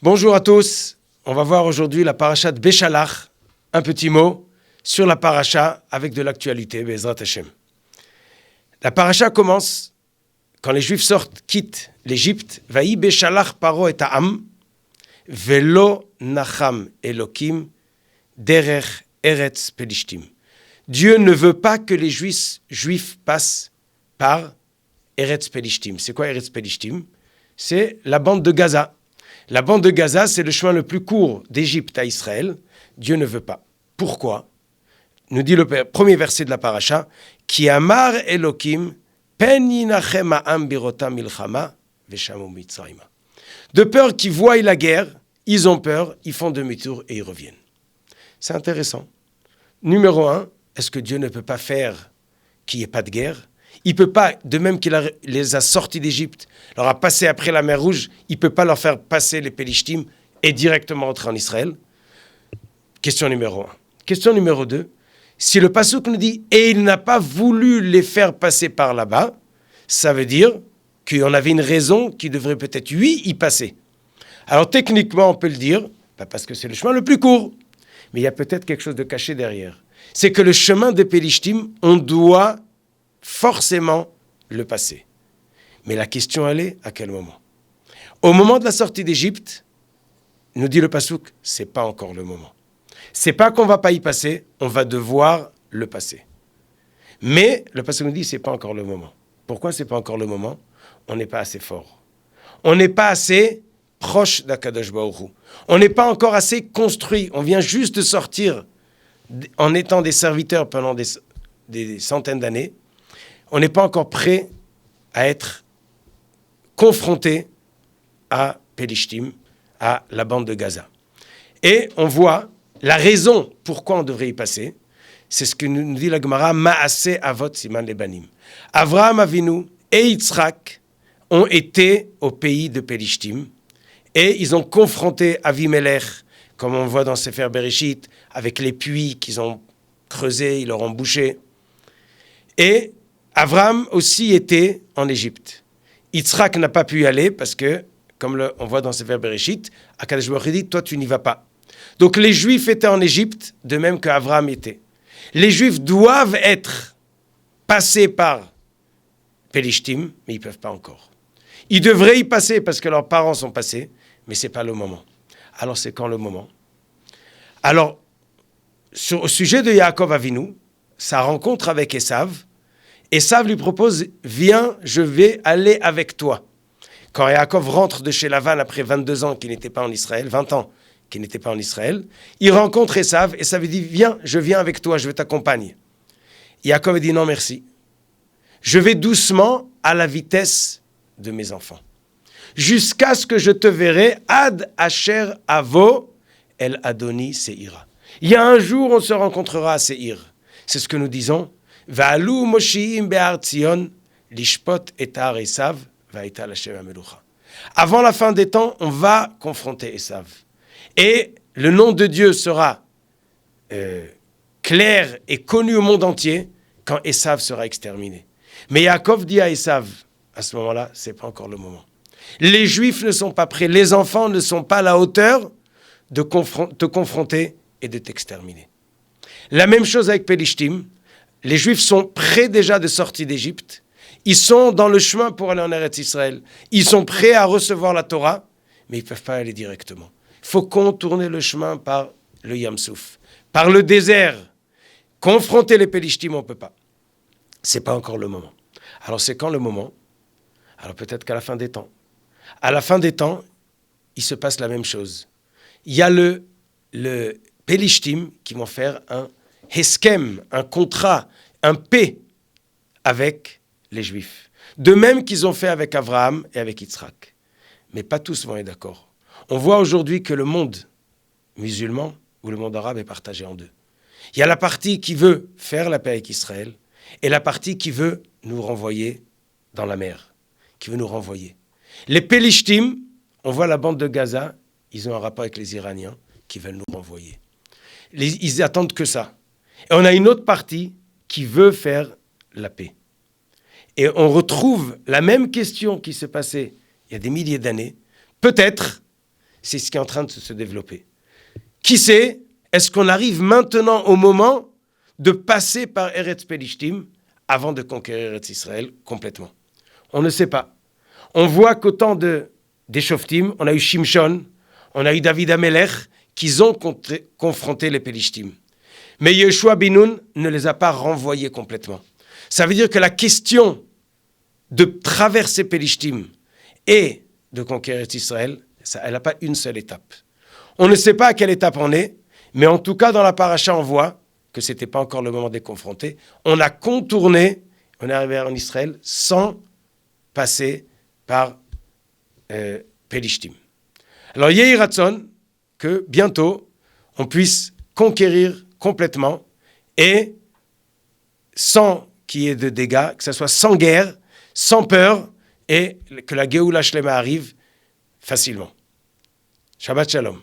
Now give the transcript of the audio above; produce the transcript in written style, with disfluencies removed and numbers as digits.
Bonjour à tous, on va voir aujourd'hui la paracha de Béchalach, un petit mot sur la paracha avec de l'actualité, Bezrat Hashem. La paracha commence quand les Juifs quittent l'Égypte, Vaï Béchalach paro et ha'am, velo nacham elokim derech eretz pelishtim. Dieu ne veut pas que les Juifs passent par Eretz Pelishtim. C'est quoi Eretz Pelishtim? C'est la bande de Gaza. La bande de Gaza, c'est le chemin le plus court d'Égypte à Israël. Dieu ne veut pas. Pourquoi? Nous dit le premier verset de la paracha, Ki amar Elokim, pen yinachem ha'am birota milchama, veshamu mitzrayma. De peur qu'ils voient la guerre, ils ont peur, ils font demi-tour et ils reviennent. C'est intéressant. Numéro 1, est-ce que Dieu ne peut pas faire qu'il n'y ait pas de guerre? Il ne peut pas, de même qu'il les a sortis d'Égypte, leur a passé après la mer Rouge, il ne peut pas leur faire passer les Pélishtim et directement entrer en Israël. Question numéro 1. Question numéro 2, si le passouk nous dit « et il n'a pas voulu les faire passer par là-bas », ça veut dire qu'on avait une raison qui devrait peut-être, oui, y passer. Alors techniquement, on peut le dire, parce que c'est le chemin le plus court, mais il y a peut-être quelque chose de caché derrière. C'est que le chemin des Pélishtim, on doit forcément le passer. Mais la question, elle est, à quel moment? Au moment de la sortie d'Égypte, nous dit le passouk, c'est pas encore le moment. C'est pas qu'on va pas y passer, on va devoir le passer. Mais le passouk nous dit, c'est pas encore le moment. Pourquoi c'est pas encore le moment? On n'est pas assez fort. On n'est pas assez proche d'Akadosh Baruch Hu. On n'est pas encore assez construit. On vient juste de sortir en étant des serviteurs pendant des centaines d'années. On n'est pas encore prêt à être confronté à Pélishtim, à la bande de Gaza. Et on voit la raison pourquoi on devrait y passer. C'est ce que nous dit la Gemara, Ma'aseh avot siman lebanim. Avraham Avinu et Yitzhak ont été au pays de Pélishtim et ils ont confronté Avimelech, comme on voit dans Sefer Bereshit, avec les puits qu'ils ont creusés, ils leur ont bouché. Et Avraham aussi était en Égypte. Yitzhak n'a pas pu y aller parce que, comme on voit dans Sefer Bereshit, Akadosh Baruch Hu dit, toi tu n'y vas pas. Donc les Juifs étaient en Égypte, de même qu'Avraham était. Les Juifs doivent être passés par Pélishtim, mais ils ne peuvent pas encore. Ils devraient y passer parce que leurs parents sont passés, mais ce n'est pas le moment. Alors c'est quand le moment? Alors, au sujet de Yaakov Avinu, sa rencontre avec Esav lui propose, viens, je vais aller avec toi. Quand Yaakov rentre de chez Lavan après 22 ans qu'il n'était pas en Israël, 20 ans qu'il n'était pas en Israël, il rencontre Esav lui dit, viens, je viens avec toi, je vais t'accompagner. Yaakov dit, non merci. Je vais doucement à la vitesse de mes enfants. Jusqu'à ce que je te verrai, ad asher avo el Adoni Seira. Il y a un jour, on se rencontrera à Seir. C'est ce que nous disons. Va'alu moshiim be'ar Tzion, lishpot etar Esav, va'ita l'Hashem hamelucha. Avant la fin des temps, on va confronter Esav. Et le nom de Dieu sera clair et connu au monde entier quand Esav sera exterminé. Mais Yaakov dit à Esav, à ce moment-là, c'est pas encore le moment. Les Juifs ne sont pas prêts, les enfants ne sont pas à la hauteur de te confronter et de t'exterminer. La même chose avec Pélishtim. Les Juifs sont prêts déjà de sortir d'Égypte. Ils sont dans le chemin pour aller en Eretz Israël. Ils sont prêts à recevoir la Torah, mais ils ne peuvent pas aller directement. Il faut contourner le chemin par le Yam-Souf, par le désert. Confronter les Pélishtim, on ne peut pas. Ce n'est pas encore le moment. Alors c'est quand le moment? Alors peut-être qu'à la fin des temps. À la fin des temps, il se passe la même chose. Il y a le Pélishtim qui vont faire un Heskem, un contrat, un paix avec les Juifs. De même qu'ils ont fait avec Avraham et avec Yitzhak. Mais pas tous vont être d'accord. On voit aujourd'hui que le monde musulman ou le monde arabe est partagé en deux. Il y a la partie qui veut faire la paix avec Israël et la partie qui veut nous renvoyer dans la mer, qui veut nous renvoyer. Les Pélishtim, on voit la bande de Gaza, ils ont un rapport avec les Iraniens qui veulent nous renvoyer. Ils attendent que ça. Et on a une autre partie qui veut faire la paix. Et on retrouve la même question qui s'est passée il y a des milliers d'années. Peut-être c'est ce qui est en train de se développer. Qui sait, est-ce qu'on arrive maintenant au moment de passer par Eretz Pelishtim avant de conquérir Eretz Israël complètement? On ne sait pas. On voit qu'au temps des Shoftim, on a eu Shimshon, on a eu David Amelech, qui ont confronté les Pelishtim. Mais Yeshua ben Nun ne les a pas renvoyés complètement. Ça veut dire que la question de traverser Pelishtim et de conquérir Israël, elle n'a pas une seule étape. On ne sait pas à quelle étape on est, mais en tout cas, dans la paracha, on voit que ce n'était pas encore le moment de les confronter. On a contourné, on est arrivé en Israël sans passer par Pelishtim. Alors, Yehi Ratzon, que bientôt, on puisse conquérir complètement et sans qu'il y ait de dégâts, que ce soit sans guerre, sans peur, et que la Geoula Shlema arrive facilement. Shabbat Shalom.